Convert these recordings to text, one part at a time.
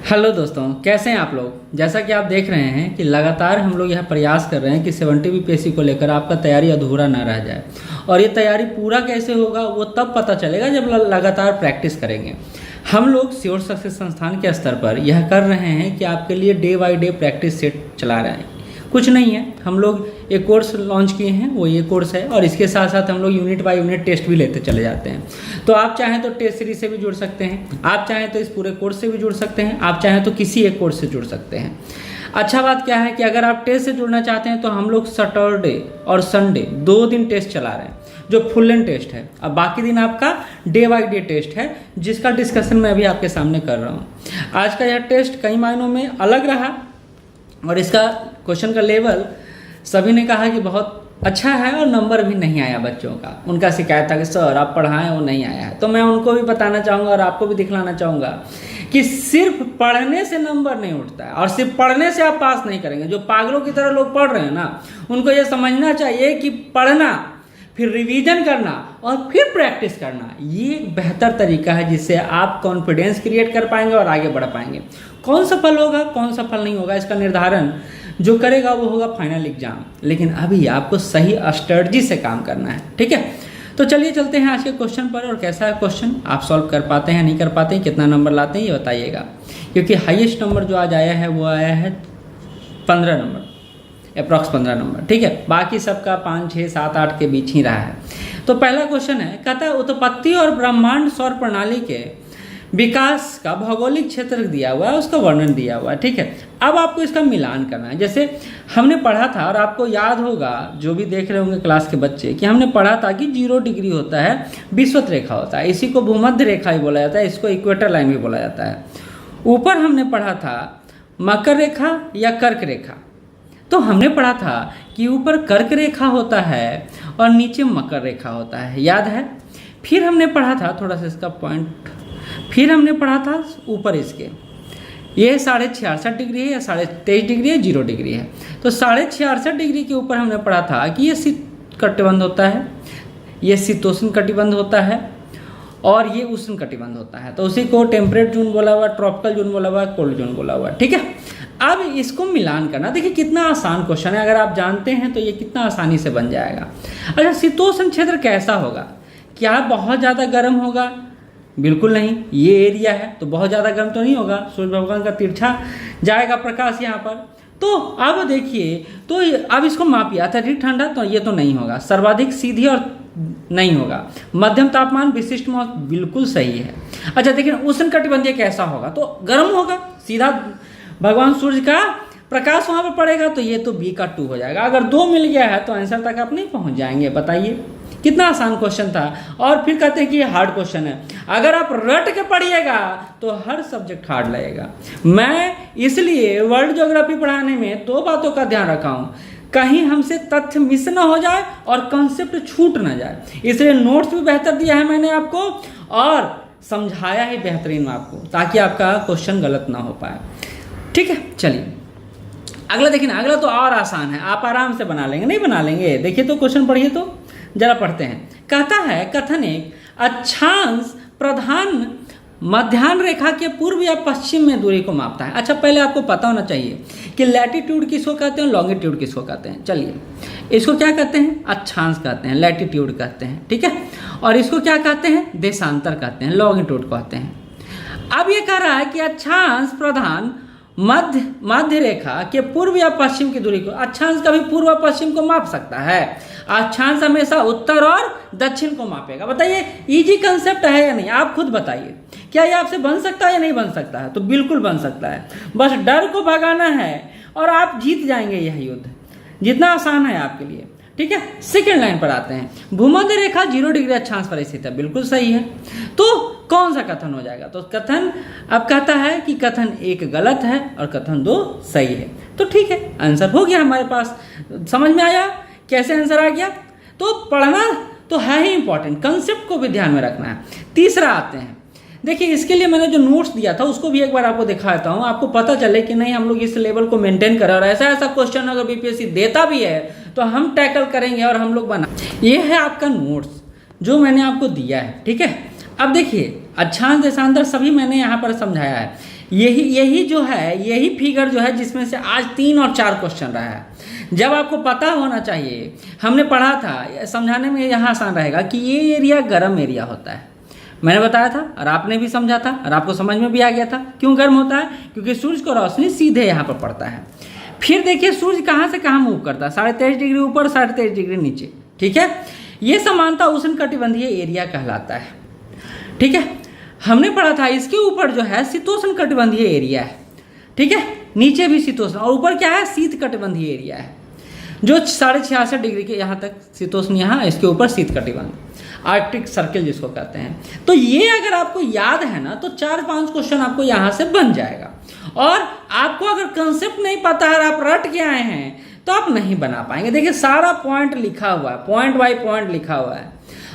Hello दोस्तों, कैसे हैं आप लोग। जैसा कि आप देख रहे हैं कि लगातार हम लोग यह प्रयास कर रहे हैं कि 70 बीपीएससी को लेकर आपका तैयारी अधूरा ना रह जाए। और ये तैयारी पूरा कैसे होगा वो तब पता चलेगा जब लगातार प्रैक्टिस करेंगे। हम लोग श्योर सक्सेस संस्थान के स्तर पर यह कर रहे हैं कि आपके लिए day by day practice set चला रहे हैं। कुछ नहीं है, हम लोग एक कोर्स लॉन्च किए हैं, वो ये कोर्स है। और इसके साथ साथ हम लोग यूनिट बाय यूनिट टेस्ट भी लेते चले जाते हैं। तो आप चाहें तो टेस्ट सीरीज से भी जुड़ सकते हैं, आप चाहें तो इस पूरे कोर्स से भी जुड़ सकते हैं, आप चाहें तो किसी एक कोर्स से जुड़ सकते हैं। अच्छा बात क्या है कि अगर आप टेस्ट से जुड़ना चाहते हैं तो हम लोग सैटरडे और संडे 2 दिन टेस्ट चला रहे हैं, जो फुल लेंथ टेस्ट है। अब बाकी दिन आपका डे बाय डे टेस्ट है, जिसका डिस्कशन मैं अभी आपके सामने कर रहा हूँ। आज का यह टेस्ट कई मायनों में अलग रहा और इसका क्वेश्चन का लेवल सभी ने कहा कि बहुत अच्छा है और नंबर भी नहीं आया बच्चों का। उनका शिकायत था कि सर आप पढ़ाएं, वो नहीं आया है। तो मैं उनको भी बताना चाहूँगा और आपको भी दिखलाना चाहूँगा कि सिर्फ पढ़ने से नंबर नहीं उठता है और सिर्फ पढ़ने से आप पास नहीं करेंगे। जो पागलों की तरह लोग पढ़ रहे हैं ना, उनको ये समझना चाहिए कि पढ़ना, फिर रिवीजन करना और फिर प्रैक्टिस करना, ये एक बेहतर तरीका है जिससे आप कॉन्फिडेंस क्रिएट कर पाएंगे और आगे बढ़ पाएंगे। कौन सफल होगा कौन सफल नहीं होगा इसका निर्धारण जो करेगा वो होगा फाइनल एग्जाम। लेकिन अभी आपको सही स्ट्रेटजी से काम करना है, ठीक है। तो चलिए चलते हैं आज के क्वेश्चन पर। और कैसा है क्वेश्चन, आप सॉल्व कर पाते हैं नहीं कर पाते हैं, कितना नंबर लाते हैं ये बताइएगा। क्योंकि हाईएस्ट नंबर जो आज आया है वो आया है 15 नंबर, अप्रॉक्स 15 नंबर, ठीक है। बाकी सबका 5, 6, 7, 8 के बीच ही रहा है। तो पहला क्वेश्चन है, कहता है उत्पत्ति और ब्रह्मांड सौर प्रणाली के विकास का भौगोलिक क्षेत्र दिया हुआ है, उसका वर्णन दिया हुआ है, ठीक है। अब आपको इसका मिलान करना है। जैसे हमने पढ़ा था और आपको याद होगा, जो भी देख रहे होंगे क्लास के बच्चे, कि हमने पढ़ा था कि 0 डिग्री होता है, विषुवत रेखा होता है, इसी को भूमध्य रेखा भी बोला जाता है, इसको इक्वेटर लाइन भी बोला जाता है। ऊपर हमने पढ़ा था मकर रेखा या कर्क रेखा। तो हमने पढ़ा था कि ऊपर कर्क रेखा होता है और नीचे मकर रेखा होता है, याद है। फिर हमने पढ़ा था, थोड़ा सा इसका पॉइंट, फिर हमने पढ़ा था ऊपर इसके ये 66.5 डिग्री है या 23.5 डिग्री है, 0 डिग्री है। तो 66.5 डिग्री के ऊपर हमने पढ़ा था कि ये शीत कटिबंध होता है, ये शीतोष्ण कटिबंध होता है और ये उष्ण कटिबंध होता है। तो उसी को टेम्परेट जोन बोला हुआ, ट्रॉपिकल जोन बोला हुआ, कोल्ड जोन बोला हुआ, ठीक है। अब इसको मिलान करना, देखिए कितना आसान क्वेश्चन है। अगर आप जानते हैं तो ये कितना आसानी से बन जाएगा। अच्छा, शीतोष्ण क्षेत्र कैसा होगा? क्या बहुत ज़्यादा गर्म होगा? बिल्कुल नहीं। ये एरिया है तो बहुत ज़्यादा गर्म तो नहीं होगा, सूर्य भगवान का तिरछा जाएगा प्रकाश यहाँ पर। तो अब देखिए, तो अब इसको मापिए, अत्यधिक ठंडा तो ये तो नहीं होगा, सर्वाधिक सीधी और नहीं होगा, मध्यम तापमान विशिष्ट मौसम बिल्कुल सही है। अच्छा देखिए, उष्ण कटिबंधीय कैसा होगा? तो गर्म होगा, सीधा भगवान सूर्य का प्रकाश वहाँ पर पड़ेगा, तो ये तो बी का 2 हो जाएगा। अगर 2 मिल गया है तो आंसर तक आप नहीं पहुँच जाएंगे। बताइए कितना आसान क्वेश्चन था। और फिर कहते हैं कि ये हार्ड क्वेश्चन है, अगर आप रट के पढ़िएगा तो हर सब्जेक्ट हार्ड लगेगा। मैं इसलिए वर्ल्ड ज्योग्राफी पढ़ाने में 2 बातों का ध्यान रखा हूँ, कहीं हमसे तथ्य मिस ना हो जाए और कंसेप्ट छूट ना जाए। इसलिए नोट्स भी बेहतर दिया है मैंने आपको और समझाया ही बेहतरीन आपको, ताकि आपका क्वेश्चन गलत ना हो पाए, ठीक है। चलिए अगला देखिए ना, अगला तो और आसान है, आप आराम से बना लेंगे। नहीं बना लेंगे? देखिए तो क्वेश्चन पढ़िए, तो जरा पढ़ते हैं। कहता है, कथन एक अक्षांश प्रधान मध्याह्न रेखा के पूर्व या पश्चिम में दूरी को मापता है। अच्छा, पहले आपको पता होना चाहिए कि लैटिट्यूड किसको कहते हैं, लॉन्गिट्यूड किसको कहते हैं। चलिए, इसको क्या कहते हैं? अक्षांश कहते हैं, लैटिट्यूड कहते हैं, ठीक है। और इसको क्या कहते हैं? देशांतर कहते हैं, लॉन्गिट्यूड कहते हैं। अब ये कह रहा है कि अक्षांश प्रधान मध्य रेखा के पूर्व या पश्चिम की दूरी को, अक्षांश कभी पूर्व और पश्चिम को माप सकता है? अक्षांश हमेशा उत्तर और दक्षिण को मापेगा। बताइए इजी कंसेप्ट है या नहीं? आप खुद बताइए, क्या ये आपसे बन सकता है या नहीं बन सकता है? तो बिल्कुल बन सकता है, बस डर को भगाना है और आप जीत जाएंगे यह युद्ध। जितना आसान है आपके लिए, ठीक है। सेकेंड लाइन पर आते हैं, भूमध्य रेखा 0 डिग्री अक्षांश पर स्थित है, बिल्कुल सही है। तो कौन सा कथन हो जाएगा? तो कथन अब कहता है कि कथन 1 गलत है और कथन 2 सही है। तो ठीक है, आंसर हो गया हमारे पास। समझ में आया कैसे आंसर आ गया? तो पढ़ना तो है ही इंपॉर्टेंट, कंसेप्ट को भी ध्यान में रखना है। तीसरा आते हैं, देखिए इसके लिए मैंने जो नोट्स दिया था उसको भी एक बार आपको दिखाता हूँ, आपको पता चले कि नहीं हम लोग इस लेवल को मेंटेन करें और ऐसा ऐसा क्वेश्चन अगर बीपीएससी देता भी है तो हम टैकल करेंगे और हम लोग बना। ये है आपका नोट्स जो मैंने आपको दिया है, ठीक है। अब देखिए अक्षांश देशांतर सभी मैंने यहाँ पर समझाया है। यही जो है, यही फिगर जो है जिसमें से आज 3 और 4 क्वेश्चन रहा है। जब आपको पता होना चाहिए, हमने पढ़ा था, समझाने में यहाँ आसान रहेगा कि ये एरिया गर्म एरिया होता है। मैंने बताया था और आपने भी समझा था और आपको समझ में भी आ गया था। क्यों गर्म होता है? क्योंकि सूर्य को रोशनी सीधे यहाँ पर पड़ता है। फिर देखिए सूर्य कहाँ से कहाँ मूव करता है, 23.5 डिग्री ऊपर, 23.5 डिग्री नीचे। ठीक है, ये समानता उष्णकटिबंधीय एरिया कहलाता है। ठीक है, हमने पढ़ा था इसके ऊपर जो है शीतोष्णकटिबंधीय एरिया है। ठीक है, नीचे भी शीतोष्ण और ऊपर क्या है, शीतकटिबंधीय एरिया है, जो 66.5 डिग्री के यहाँ तक शीतोष्ण, यहाँ इसके ऊपर शीतकटिबंध, आर्कटिक सर्किल जिसको कहते हैं। तो ये अगर आपको याद है ना, तो 4-5 क्वेश्चन आपको यहाँ से बन जाएगा। और आपको अगर कंसेप्ट नहीं पता है, आप रट के आए हैं, तो आप नहीं बना पाएंगे। देखिए सारा पॉइंट लिखा हुआ है, पॉइंट बाय पॉइंट लिखा हुआ है।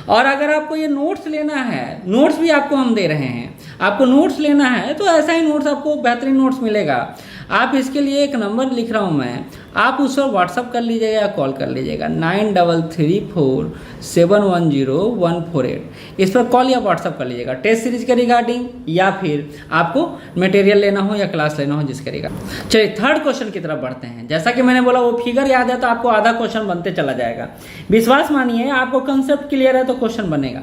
और अगर आपको ये नोट्स लेना है, नोट्स भी आपको हम दे रहे हैं, आपको नोट्स लेना है तो ऐसा ही नोट्स आपको बेहतरीन नोट्स मिलेगा। आप इसके लिए एक नंबर लिख रहा हूँ मैं, आप उस पर व्हाट्सअप कर लीजिएगा या कॉल कर लीजिएगा, 9334710148। इस पर कॉल या व्हाट्सअप कर लीजिएगा टेस्ट सीरीज के रिगार्डिंग, या फिर आपको मटेरियल लेना हो या क्लास लेना हो जिसके रिगार्डिंग। चलिए थर्ड क्वेश्चन की तरफ बढ़ते हैं। जैसा कि मैंने बोला, वो फिगर याद है तो आपको आधा क्वेश्चन बनते चला जाएगा। विश्वास मानिए, आपको कंसेप्ट क्लियर है तो क्वेश्चन बनेगा।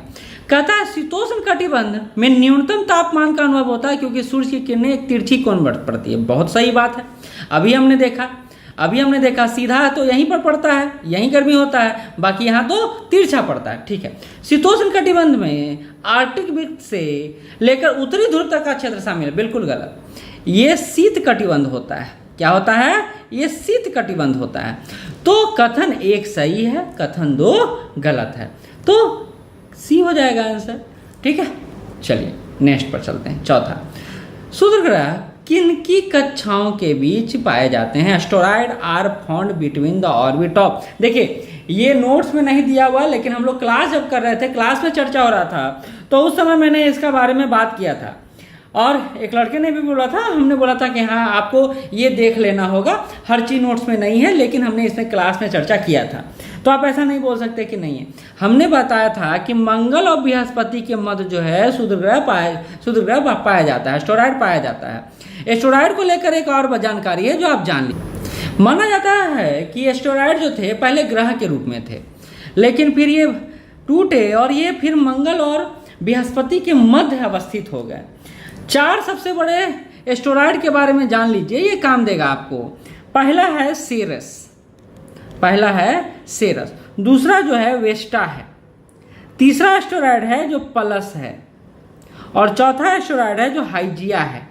कहता है शीतोष्ण कटिबंध में न्यूनतम तापमान का अनुभव होता है क्योंकि सूर्य की किरणें एक तिरछी कोण पर पड़ती है। बहुत सही बात है। अभी हमने देखा सीधा है तो यहीं पर पड़ता है, यहीं गर्मी होता है, बाकी यहाँ तो तिरछा पड़ता है। ठीक है, शीतोष्ण कटिबंध में आर्कटिक वृत्त से लेकर उत्तरी ध्रुव तक का क्षेत्र शामिल है। बिल्कुल गलत, ये शीत कटिबंध होता है। क्या होता है? ये शीत कटिबंध होता है। तो कथन 1 सही है, कथन 2 गलत है, तो सी हो जाएगा आंसर। ठीक है, चलिए नेक्स्ट पर चलते हैं। चौथा, क्षुद्रग्रह किनकी कक्षाओं के बीच पाए जाते हैं? Asteroid are found between the orbit of. देखिए ये नोट्स में नहीं दिया हुआ, लेकिन हम लोग क्लास जब कर रहे थे, क्लास में चर्चा हो रहा था, तो उस समय मैंने इसका बारे में बात किया था। और एक लड़के ने भी बोला था, हमने बोला था कि हाँ आपको ये देख लेना होगा, हर चीज़ नोट्स में नहीं है, लेकिन हमने इसमें क्लास में चर्चा किया था। तो आप ऐसा नहीं बोल सकते कि नहीं है। हमने बताया था कि मंगल और बृहस्पति के मध्य जो है क्षुद्रग्रह पाया जाता है, एस्टेरॉयड पाया जाता है। एस्टेरॉयड को लेकर एक और जानकारी है जो आप जान लीजिए। माना जाता है कि एस्टेरॉयड जो थे पहले ग्रह के रूप में थे, लेकिन फिर ये टूटे और ये फिर मंगल और बृहस्पति के मध्य अवस्थित हो गए। 4 सबसे बड़े एस्टेरॉयड के बारे में जान लीजिए, ये काम देगा आपको। पहला है सेरस, दूसरा जो है वेस्टा है, तीसरा एस्टेरॉयड है जो पलस है, और चौथा एस्टेरॉयड है जो हाइजिया है।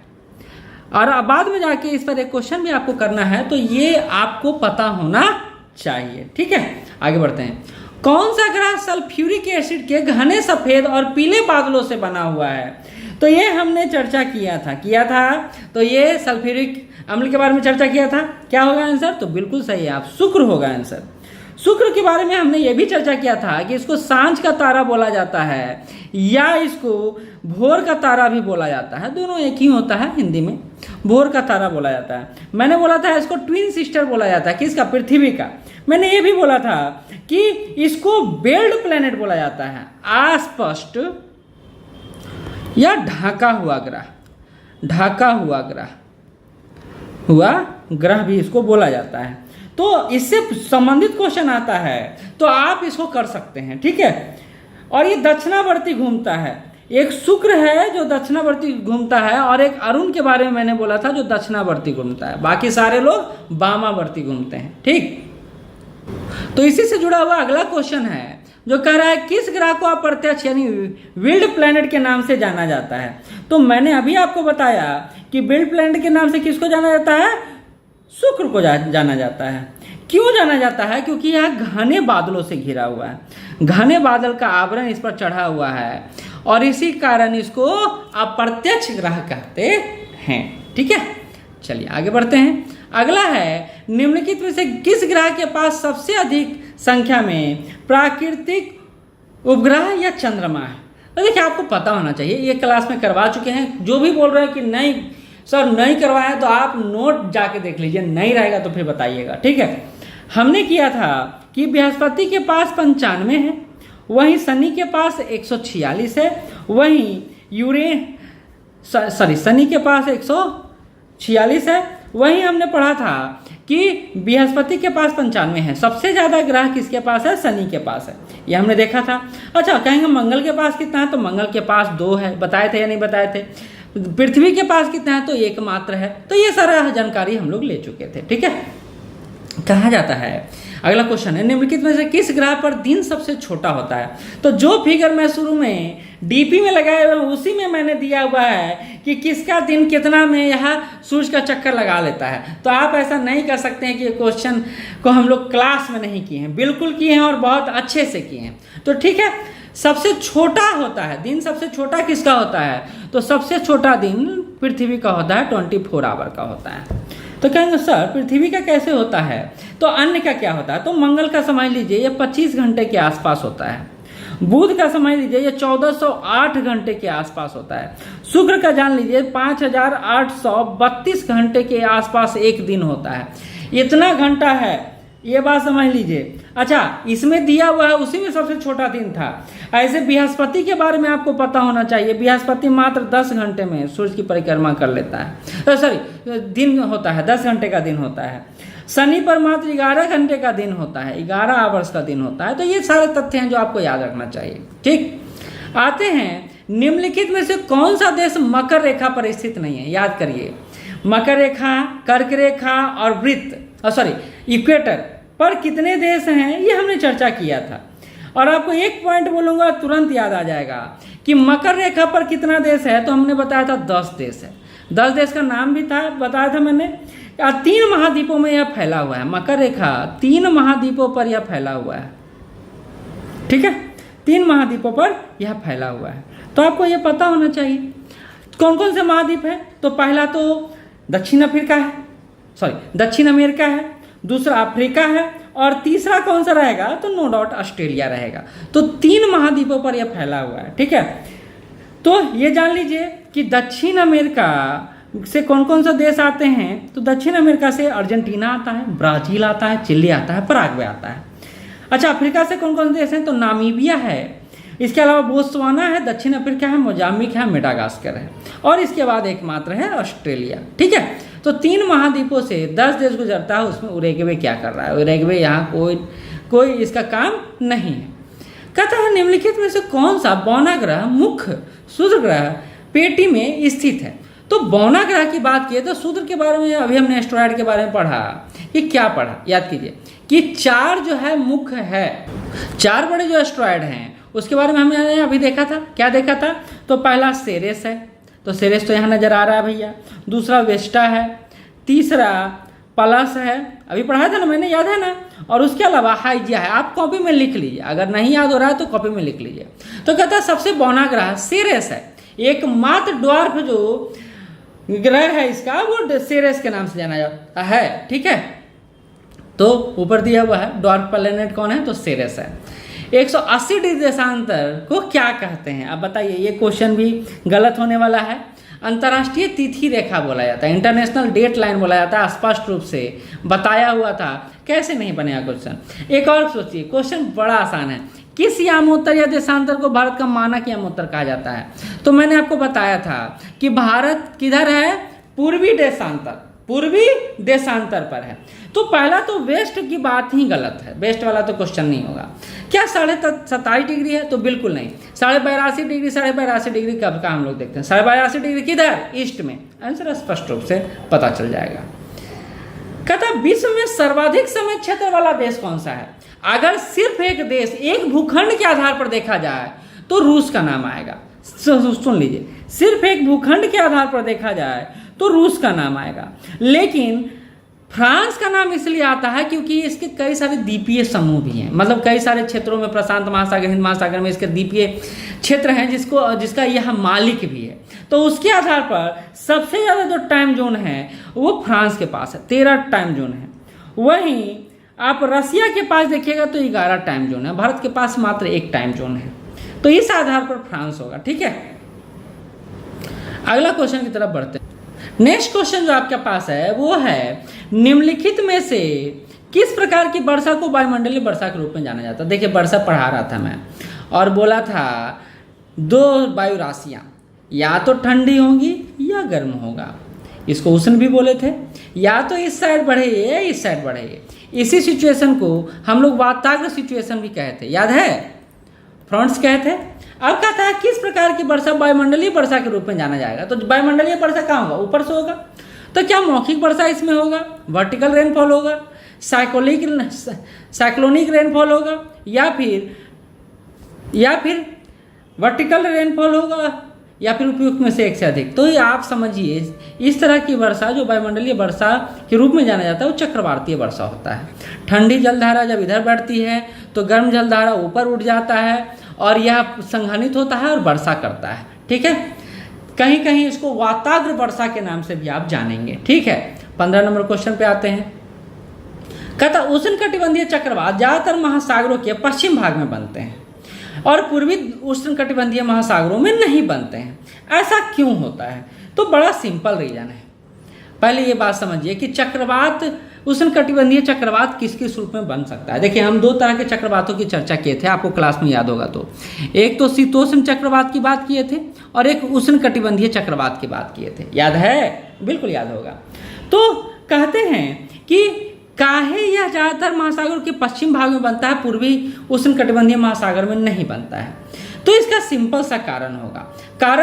और अब बाद में जाके इस पर एक क्वेश्चन भी आपको करना है, तो ये आपको पता होना चाहिए। ठीक है, आगे बढ़ते हैं। कौन सा ग्रह सल्फ्यूरिक एसिड के घने सफेद और पीले बादलों से बना हुआ है? तो ये हमने चर्चा किया था। तो ये सल्फ्यूरिक अम्ल के बारे में चर्चा किया था। क्या होगा आंसर? तो बिल्कुल सही है, आप शुक्र होगा आंसर। शुक्र के बारे में हमने ये भी चर्चा किया था कि इसको सांझ का तारा बोला जाता है या इसको भोर का तारा भी बोला जाता है, दोनों एक ही होता है हिंदी में। भोर का तारा बोला जाता है। मैंने बोला था इसको ट्विन सिस्टर बोला जाता है, किसका? पृथ्वी का। मैंने ये भी बोला था कि इसको बेल्ट प्लेनेट बोला जाता है, अस्पष्ट या ढाका हुआ ग्रह भी इसको बोला जाता है। तो इससे संबंधित क्वेश्चन आता है तो आप इसको कर सकते हैं। ठीक है, और ये दक्षिणावर्ती घूमता है। एक शुक्र है जो दक्षिणावर्ती घूमता है, और एक अरुण के बारे में मैंने बोला था जो दक्षिणावर्ती घूमता है, बाकी सारे लोग वामावर्ती घूमते हैं। ठीक, तो इसी से जुड़ा हुआ अगला क्वेश्चन है जो कह रहा है किस ग्रह को अप्रत्यक्ष यानी विल्ड प्लैनेट के नाम से जाना जाता है? तो मैंने अभी आपको बताया कि विल्ड प्लैनेट के नाम से किसको जाना जाता है? शुक्र को जाना जाता है। क्यों जाना जाता है? क्योंकि यह घने बादलों से घिरा हुआ है, घने बादल का आवरण इस पर चढ़ा हुआ है, और इसी कारण इसको अप्रत्यक्ष ग्रह कहते हैं। ठीक है, चलिए आगे बढ़ते हैं। अगला है निम्नलिखित में से किस ग्रह के पास सबसे अधिक संख्या में प्राकृतिक उपग्रह या चंद्रमा है? तो देखिए आपको पता होना चाहिए, ये क्लास में करवा चुके हैं। जो भी बोल रहे हैं कि नहीं सर नहीं करवाया, तो आप नोट जाके देख लीजिए, नहीं रहेगा तो फिर बताइएगा। ठीक है, हमने किया था कि बृहस्पति के पास 95 है, वहीं शनि के पास 146 है, वहीं सॉरी शनि के पास 146 है। वहीं हमने पढ़ा था कि बृहस्पति के पास 95 है। सबसे ज़्यादा ग्रह किसके पास है? शनि के पास है, ये हमने देखा था। अच्छा, कहेंगे मंगल के पास कितना है? तो मंगल के पास 2 है, बताए थे या नहीं बताए थे? पृथ्वी के पास कितना है? तो 1 मात्र है। तो ये सारा जानकारी हम लोग ले चुके थे, ठीक है। कहा जाता है, अगला क्वेश्चन है, निम्नलिखित में से किस ग्रह पर दिन सबसे छोटा होता है? तो जो फिगर मैं शुरू में डीपी में लगाए हुए उसी में मैंने दिया हुआ है कि किसका दिन कितना में यह सूर्य का चक्कर लगा लेता है। तो आप ऐसा नहीं कर सकते हैं कि ये क्वेश्चन को हम लोग क्लास में नहीं किए हैं, बिल्कुल किए हैं और बहुत अच्छे से किए हैं। तो ठीक है, सबसे छोटा होता है दिन, सबसे छोटा किसका होता है? तो सबसे छोटा दिन पृथ्वी का होता है, 24 आवर का होता है। तो कहेंगे सर पृथ्वी का कैसे होता है? तो अन्य का क्या होता है? तो मंगल का समझ लीजिए ये 25 घंटे के आसपास होता है। बुध का समझ लीजिए ये 1408 घंटे के आसपास होता है। शुक्र का जान लीजिए 5832 घंटे के आसपास एक दिन होता है। इतना घंटा है, ये बात समझ लीजिए। अच्छा, इसमें दिया हुआ है उसी में सबसे छोटा दिन था। ऐसे बृहस्पति के बारे में आपको पता होना चाहिए, बृहस्पति मात्र 10 घंटे में सूर्य की परिक्रमा कर लेता है। सॉरी, दिन होता है, 10 घंटे का दिन होता है। शनि पर मात्र 11 घंटे का दिन होता है, 11 आवर्स का दिन होता है। तो ये सारे तथ्य हैं जो आपको याद रखना चाहिए, ठीक। आते हैं, निम्नलिखित में से कौन सा देश मकर रेखा पर स्थित नहीं है? याद करिए, मकर रेखा, कर्क रेखा और वृत्त इक्वेटर पर कितने देश हैं, ये हमने चर्चा किया था। और आपको एक पॉइंट बोलूंगा तुरंत याद आ जाएगा कि मकर रेखा पर कितना देश है। तो हमने बताया था 10 देश है। 10 देश का नाम भी था, बताया था मैंने। 3 महाद्वीपों में यह फैला हुआ है। मकर रेखा 3 महाद्वीपों पर यह फैला हुआ है, ठीक है। 3 महाद्वीपों पर यह फैला हुआ है। तो आपको यह पता होना चाहिए कौन कौन से महाद्वीप है। तो पहला तो दक्षिण अमेरिका है, दूसरा अफ्रीका है और तीसरा कौन सा रहेगा? तो नो डाउट ऑस्ट्रेलिया रहेगा। तो 3 महाद्वीपों पर यह फैला हुआ है, ठीक है। तो ये जान लीजिए कि दक्षिण अमेरिका से कौन कौन सा देश आते हैं। तो दक्षिण अमेरिका से अर्जेंटीना आता है, ब्राजील आता है, चिली आता है, पराग्वे आता है। अच्छा, अफ्रीका से कौन कौन से देश हैं? तो नामीबिया है, इसके अलावा बोत्सवाना है, दक्षिण अफ्रीका है, मोजाम्बिक है, मेडागास्कर है और इसके बाद एकमात्र है ऑस्ट्रेलिया, ठीक है। तो 3 महाद्वीपों से 10 देश गुजरता है। उसमें उरुग्वे क्या कर रहा है? उरुग्वे यहाँ कोई इसका काम नहीं है। कहता है निम्नलिखित में से कौन सा बौना ग्रह मुख्य सूर्य ग्रह पेटी में स्थित है? तो बौना ग्रह की बात की तो सूर्य के बारे में अभी हमने एस्ट्रॉयड के बारे में पढ़ा कि क्या पढ़ा, याद कीजिए कि 4 जो है मुख्य है, 4 बड़े जो एस्ट्रॉयड हैं उसके बारे में हमने अभी देखा था। क्या देखा था? तो पहला सेरेस है, तो सेरेस तो यहाँ नजर आ रहा है भैया। दूसरा वेस्टा है, तीसरा पलस है, अभी पढ़ा था ना मैंने, याद है ना। और उसके अलावा हाइजिया है। आप कॉपी में लिख लीजिए, अगर नहीं याद हो रहा है तो कॉपी में लिख लीजिए। तो कहता है सबसे बौना ग्रह सेरेस है। एकमात्र ड्वार्फ जो ग्रह है इसका वो सेरेस के नाम से जाना जाता है, ठीक है। तो ऊपर दिया हुआ है ड्वार्फ प्लैनेट कौन है? तो सेरेस है। 180 डिग्री देशांतर को क्या कहते हैं? अब बताइए, ये क्वेश्चन भी गलत होने वाला है। अंतर्राष्ट्रीय तिथि रेखा बोला जाता है, इंटरनेशनल डेट लाइन बोला जाता है। स्पष्ट रूप से बताया हुआ था, कैसे नहीं बनेगा क्वेश्चन। एक और सोचिए, क्वेश्चन बड़ा आसान है। किस यामोत्तर या देशांतर को भारत का मानक यामोत्तर कहा जाता है? तो मैंने आपको बताया था कि भारत किधर है? पूर्वी देशांतर पर है। तो पहला तो वेस्ट की बात ही गलत है, वेस्ट वाला तो क्वेश्चन नहीं होगा। क्या 27.5 डिग्री है? तो बिल्कुल नहीं। 82.5 डिग्री, 82.5 डिग्री कब का हम लोग देखते हैं? 82.5 डिग्री किधर? ईस्ट में। आंसर स्पष्ट रूप से पता चल जाएगा। कहता विश्व में सर्वाधिक समय क्षेत्र वाला देश कौन सा है? अगर सिर्फ एक देश, एक भूखंड के आधार पर देखा जाए तो रूस का नाम आएगा। सुन लीजिए, सिर्फ एक भूखंड के आधार पर देखा जाए तो रूस का नाम आएगा। लेकिन फ्रांस का नाम इसलिए आता है क्योंकि इसके कई सारे द्वीपीय समूह भी हैं, मतलब कई सारे क्षेत्रों में, प्रशांत महासागर, हिंद महासागर में इसके द्वीपीय क्षेत्र हैं जिसका यह मालिक भी है। तो उसके आधार पर सबसे ज़्यादा जो टाइम जोन है वो फ्रांस के पास है, 13 टाइम जोन है। वहीं आप रसिया के पास देखिएगा तो 11 टाइम जोन है। भारत के पास मात्र 1 टाइम जोन है। तो इस आधार पर फ्रांस होगा, ठीक है। अगला क्वेश्चन की तरफ बढ़ते हैं। नेक्स्ट क्वेश्चन जो आपके पास है वो है, निम्नलिखित में से किस प्रकार की वर्षा को वायुमंडलीय वर्षा के रूप में जाना जाता है? देखिए, वर्षा पढ़ा रहा था मैं और बोला था 2 वायु राशियाँ, या तो ठंडी होगी या गर्म होगा। इसको उष्ण भी बोले थे। या तो इस साइड बढ़े या इस साइड बढ़े। इसी सिचुएशन को हम लोग वाताग्र सिचुएशन भी कहे थे, याद है, फ्रंट्स कहे थे। अब कहता है किस प्रकार की वर्षा वायुमंडलीय वर्षा के रूप में जाना जाएगा। तो वायुमंडलीय वर्षा कहाँ होगा, ऊपर से होगा। तो क्या मौखिक वर्षा इसमें होगा, वर्टिकल रेनफॉल होगा, साइक्लोनिक रेनफॉल होगा, या फिर वर्टिकल रेनफॉल होगा, या फिर उपयुक्त में से एक से अधिक। तो ये आप समझिए, इस तरह की वर्षा जो वायुमंडलीय वर्षा के रूप में जाना जाता है वो चक्रवातीय वर्षा होता है। ठंडी जलधारा जब इधर बढ़ती है तो गर्म जलधारा ऊपर उठ जाता है और यह संघनित होता है और वर्षा करता है। ठीक है, कहीं कहीं इसको वाताग्र वर्षा के नाम से भी आप जानेंगे। ठीक है, 15 नंबर क्वेश्चन पे आते हैं। कहता उष्णकटिबंधीय चक्रवात ज्यादातर महासागरों के पश्चिम भाग में बनते हैं और पूर्वी उष्णकटिबंधीय महासागरों में नहीं बनते हैं। ऐसा क्यों होता है? तो बड़ा सिंपल रीजन है। पहले ये बात समझिए कि चक्रवात, उष्णकटिबंधीय चक्रवात किस किस रूप में बन सकता है। देखिए, हम दो तरह के चक्रवातों की चर्चा किए थे, आपको क्लास में याद होगा। तो एक तो शीतोष्ण चक्रवात की बात किए थे और एक उष्णकटिबंधीय चक्रवात की बात किए थे, याद है? बिल्कुल याद होगा। तो कहते हैं कि काहे यह ज्यादातर महासागर के पश्चिम भाग में बनता है, पूर्वी उष्णकटिबंधीय महासागर में नहीं बनता है। तो इसका सिंपल सा कारण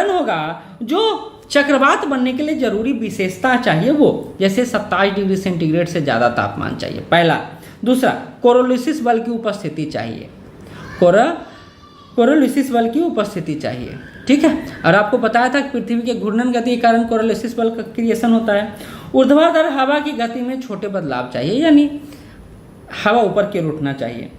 होगा जो चक्रवात बनने के लिए जरूरी विशेषता चाहिए वो, जैसे 27 डिग्री सेंटीग्रेड से ज़्यादा तापमान चाहिए, पहला। दूसरा, कोरोलिसिस बल की उपस्थिति चाहिए, कोरोलिसिस बल की उपस्थिति चाहिए। ठीक है, और आपको बताया था कि पृथ्वी के घूर्णन गति के कारण कोरोलिसिस बल का क्रिएशन होता है। ऊर्ध्वाधर हवा की गति में छोटे बदलाव चाहिए, यानी हवा की ओर उठना चाहिए।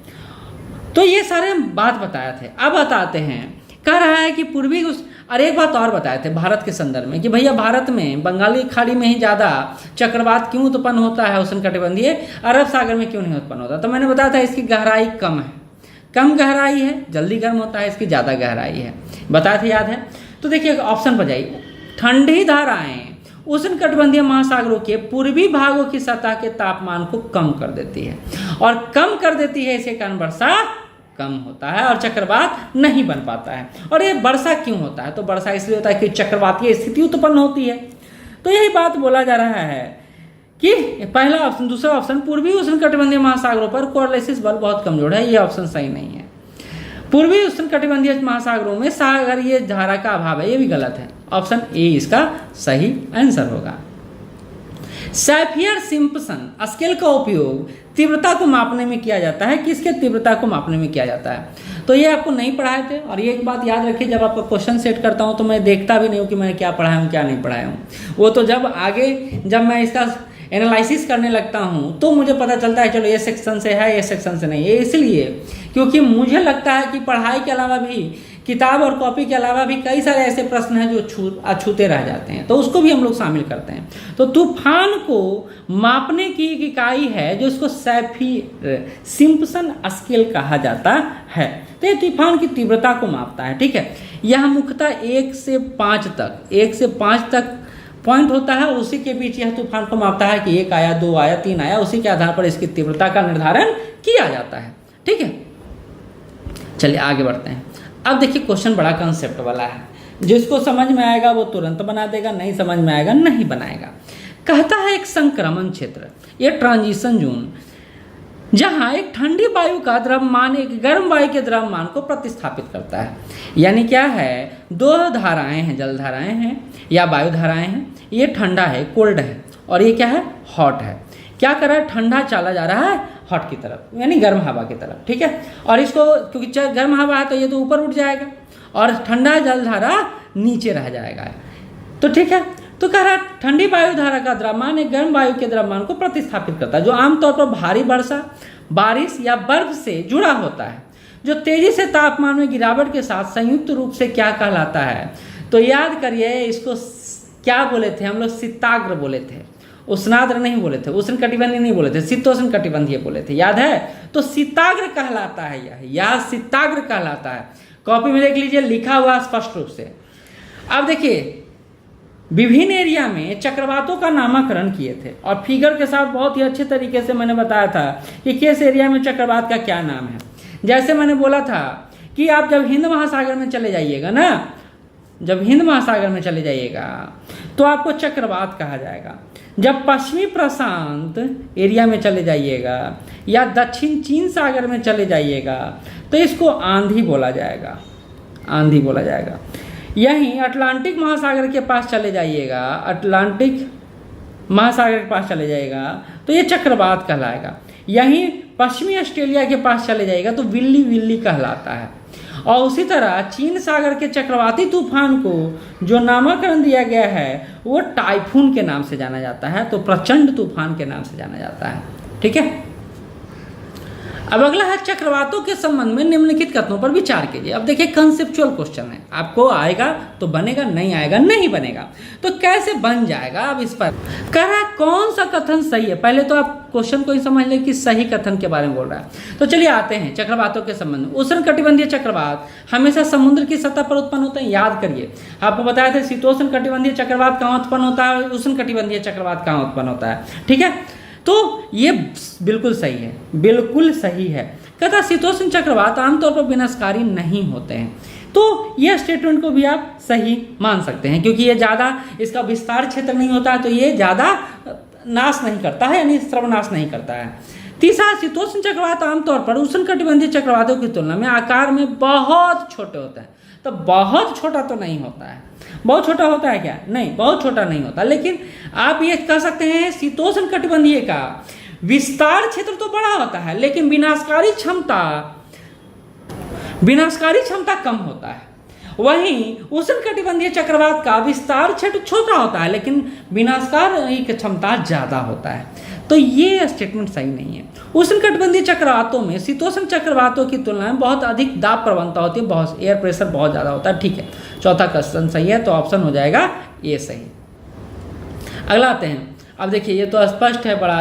तो ये सारे बात बताए थे। अब बताते हैं, कह रहा है कि पूर्वी और एक बात और बताए थे भारत के संदर्भ में कि भैया भारत में बंगाली खाड़ी में ही ज़्यादा चक्रवात क्यों उत्पन्न होता है, उष्णकटिबंधीय अरब सागर में क्यों नहीं उत्पन्न होता। तो मैंने बताया था इसकी गहराई कम है, कम गहराई है, जल्दी गर्म होता है, इसकी ज़्यादा गहराई है, बताया था, याद है? तो देखिए ऑप्शन पर जाइए। ठंडी धाराएं उष्णकटिबंधीय महासागरों के पूर्वी भागों की सतह के तापमान को कम कर देती है, और कम कर देती है, इसके कारण वर्षा कम होता है और चक्रवात नहीं बन पाता है। और ये वर्षा क्यों होता है? तो वर्षा इसलिए होता है कि चक्रवातीय स्थिति उत्पन्न होती है। तो यही बात बोला जा रहा है कि पहला ऑप्शन, दूसरा ऑप्शन, पूर्वी उष्णकटिबंधीय महासागरों पर कोरोलिसिस बल बहुत कमजोर है, ये ऑप्शन सही नहीं है। पूर्वी उष्णकटिबंधीय महासागरों में सागरीय धारा का अभाव है, ये भी गलत है। ऑप्शन ए इसका सही आंसर होगा। सैफियर सिम्पसन स्केल का उपयोग तीव्रता को मापने में किया जाता है। किसके तीव्रता को मापने में किया जाता है? तो ये आपको नहीं पढ़ाए थे। और ये एक बात याद रखिए, जब आपका क्वेश्चन सेट करता हूँ तो मैं देखता भी नहीं हूँ कि मैंने क्या पढ़ाया हूँ क्या नहीं पढ़ाया हूँ। वो तो जब मैं इसका एनालिसिस करने लगता हूँ तो मुझे पता चलता है चलो ये सेक्शन से है, ये सेक्शन से नहीं है। इसलिए क्योंकि मुझे लगता है कि पढ़ाई के अलावा भी, किताब और कॉपी के अलावा भी कई सारे ऐसे प्रश्न हैं जो अछूते रह जाते हैं, तो उसको भी हम लोग शामिल करते हैं। तो तूफान को मापने की एक इकाई है जो इसको सैफियर सिम्पसन स्केल कहा जाता है। तो ये तूफान की तीव्रता को मापता है। ठीक है, यह मुख्यतः 1 से 5 तक पॉइंट होता है, उसी के बीच यह तूफान को मापता है कि 1 आया, 2 आया, 3 आया, उसी के आधार पर इसकी तीव्रता का निर्धारण किया जाता है। ठीक है, चलिए आगे बढ़ते हैं। अब देखिए क्वेश्चन बड़ा कंसेप्ट वाला है, जिसको समझ में आएगा वो तुरंत बना देगा, नहीं समझ में आएगा नहीं बनाएगा। कहता है एक संक्रमण क्षेत्र, ये ट्रांजिशन जोन, जहां एक ठंडी वायु का द्रव्यमान एक गर्म वायु के द्रव्यमान को प्रतिस्थापित करता है। यानी क्या है, दो धाराएं हैं, जल धाराएं हैं या वायु धाराएं हैं। ये ठंडा है, कोल्ड है, और ये क्या है, हॉट है। क्या कर रहा है, ठंडा चला जा रहा है हॉट की तरफ, यानी गर्म हवा की तरफ। ठीक है, और इसको क्योंकि गर्म हवा है तो ये तो ऊपर उठ जाएगा और ठंडा जल धारा नीचे रह जाएगा। तो ठीक है, तो कह रहा है ठंडी वायु धारा का द्रव्यमान एक गर्म वायु के द्रव्यमान को प्रतिस्थापित करता है, जो आमतौर पर भारी वर्षा, बारिश या बर्फ से जुड़ा होता है, जो तेजी से तापमान में गिरावट के साथ संयुक्त रूप से क्या कहलाता है। तो याद करिए, इसको क्या बोले थे हम लोग, शीताग्र बोले थे, उष्णाद्र नहीं बोले थे, उष्णकटिबंधीय नहीं बोले थे, शीतोष्ण कटिबंधीय बोले थे, याद है? तो शीताग्र कहलाता है यह शीताग्र कहलाता है। कॉपी में देख लीजिए, लिखा हुआ स्पष्ट रूप से। अब देखिए, विभिन्न एरिया में चक्रवातों का नामकरण किए थे और फिगर के साथ बहुत ही अच्छे तरीके से मैंने बताया था कि किस एरिया में चक्रवात का क्या नाम है। जैसे मैंने बोला था कि आप जब हिंद महासागर में चले जाइएगा ना, जब हिंद महासागर में चले जाइएगा तो आपको चक्रवात कहा जाएगा। जब पश्चिमी प्रशांत एरिया में चले जाइएगा या दक्षिण चीन सागर में चले जाइएगा तो इसको आंधी बोला जाएगा, आंधी बोला जाएगा। यहीं अटलांटिक महासागर के पास चले जाइएगा, अटलांटिक महासागर के पास चले जाएगा तो ये चक्रवात कहलाएगा। यहीं पश्चिमी ऑस्ट्रेलिया के पास चले जाएगा तो विल्ली विल्ली कहलाता है। और उसी तरह चीन सागर के चक्रवाती तूफान को जो नामकरण दिया गया है वो टाइफून के नाम से जाना जाता है, तो प्रचंड तूफान के नाम से जाना जाता है। ठीक है, अब अगला है चक्रवातों के संबंध में निम्नलिखित कथनों पर विचार कीजिए। अब देखिए कंसेप्चुअल क्वेश्चन है, आपको आएगा तो बनेगा, नहीं आएगा नहीं बनेगा। तो कैसे बन जाएगा, अब इस पर कह रहा है कौन सा कथन सही है। पहले तो आप क्वेश्चन को ही समझ लें कि सही कथन के बारे में बोल रहा है। तो चलिए आते हैं चक्रवातों के संबंध में। उष्णकटिबंधीय चक्रवात हमेशा समुद्र की सतह पर उत्पन्न होते हैं। याद करिए, आपको बताया था शीतोष्ण कटिबंधीय चक्रवात कहाँ उत्पन्न होता है, उष्णकटिबंधीय चक्रवात कहाँ उत्पन्न होता है। ठीक है, तो ये बिल्कुल सही है, बिल्कुल सही है। कहता शीतोष्ण चक्रवात आमतौर पर विनाशकारी नहीं होते हैं। तो यह स्टेटमेंट को भी आप सही मान सकते हैं, क्योंकि ये ज़्यादा इसका विस्तार क्षेत्र नहीं होता है, तो ये ज़्यादा नाश नहीं करता है, यानी सर्वनाश नहीं करता है। तीसरा, शीतोष्ण चक्रवात आमतौर पर उष्णकटिबंधीय चक्रवातों की तुलना में आकार में बहुत छोटे होते हैं। तो बहुत छोटा तो नहीं होता है, बहुत छोटा होता है क्या, नहीं बहुत छोटा नहीं होता। लेकिन आप ये कह सकते हैं शीतोष्ण कटिबंधीय का विस्तार क्षेत्र तो बड़ा होता है, लेकिन विनाशकारी क्षमता कम होता है। वहीं उष्णकटिबंधीय चक्रवात का विस्तार क्षेत्र छोटा होता है, लेकिन विनाशकारी क्षमता ज्यादा होता है। तो ये स्टेटमेंट सही नहीं है। उष्णकटिबंधीय चक्रवातों में शीतोष्ण चक्रवातों की तुलना में बहुत अधिक दाब प्रवणता होती है, बहुत एयर प्रेशर बहुत ज़्यादा होता है। ठीक है, चौथा क्वेश्चन सही है, तो ऑप्शन हो जाएगा ये सही। अगला आते हैं। अब देखिए ये तो स्पष्ट है, बड़ा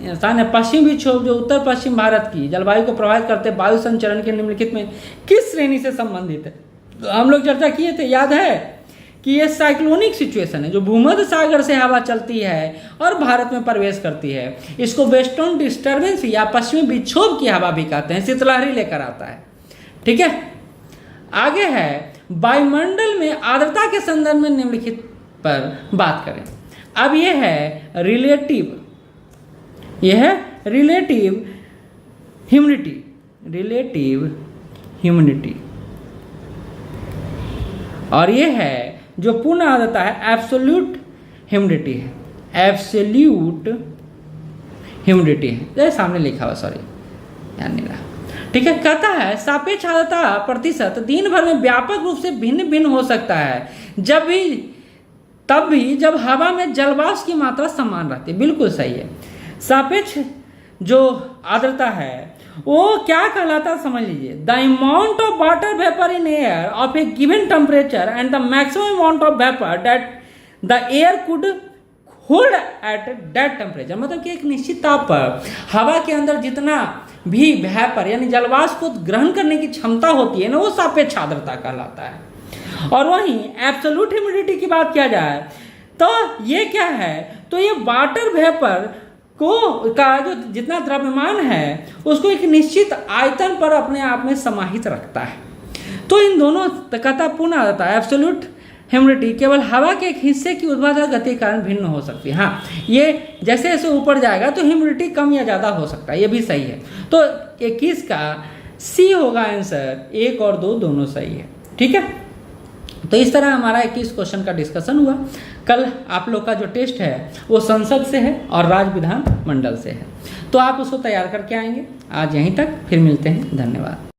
आसान है। पश्चिमी विक्षोभ जो उत्तर पश्चिम भारत की जलवायु को प्रभावित करते वायु संचरण के निम्नलिखित में किस श्रेणी से संबंधित है। तो हम लोग चर्चा किए थे, याद है कि ये साइक्लोनिक सिचुएशन है, जो भूमध्य सागर से हवा चलती है और भारत में प्रवेश करती है। इसको वेस्टर्न डिस्टर्बेंस या पश्चिमी विक्षोभ की हवा भी कहते हैं, शीतलहरी लेकर आता है। ठीक है, आगे है वायुमंडल में आर्द्रता के संदर्भ में निम्नलिखित पर बात करें। अब ये है रिलेटिव ह्यूमिडिटी, और ये है जो पूर्ण आर्द्रता है एब्सोल्यूट ह्यूमिडिटी है, जैसे सामने लिखा हुआ, सॉरी ध्यान नहीं रहा। ठीक है, कहता है सापेक्ष आर्द्रता प्रतिशत दिन भर में व्यापक रूप से भिन्न भिन्न हो सकता है, तब भी जब हवा में जलवाष्प की मात्रा समान रहती है। बिल्कुल सही है। सापेक्ष जो आर्द्रता है वो क्या कहलाता समझ लीजिए, the amount of water vapour in air of A given temperature and the maximum amount of vapour that the air could hold at that temperature. मतलब कि एक निश्चित ताप पर हवा के अंदर जितना भी वेपर यानी जलवाष्प को ग्रहण करने की क्षमता होती है ना, वो सापेक्ष आर्द्रता कहलाता है। और वहीं एब्सोल्यूट ह्यूमिडिटी की बात किया जाए तो ये क्या है, तो ये वाटर वेपर का जो जितना द्रव्यमान है उसको एक निश्चित आयतन पर अपने आप में समाहित रखता है। तो इन दोनों कहता पूर्ण आर्द्रता एब्सोल्यूट ह्यूमिडिटी केवल हवा के एक हिस्से की ऊर्ध्वाधर गति के कारण भिन्न हो सकती है। हाँ, ये जैसे जैसे ऊपर जाएगा तो ह्यूमिडिटी कम या ज़्यादा हो सकता है, ये भी सही है। तो 21 का सी होगा आंसर, 1 और 2 दोनों सही है। ठीक है, तो इस तरह हमारा 21 क्वेश्चन का डिस्कशन हुआ। कल आप लोग का जो टेस्ट है वो संसद से है और राज्य विधान मंडल से है, तो आप उसको तैयार करके आएंगे। आज यहीं तक, फिर मिलते हैं, धन्यवाद।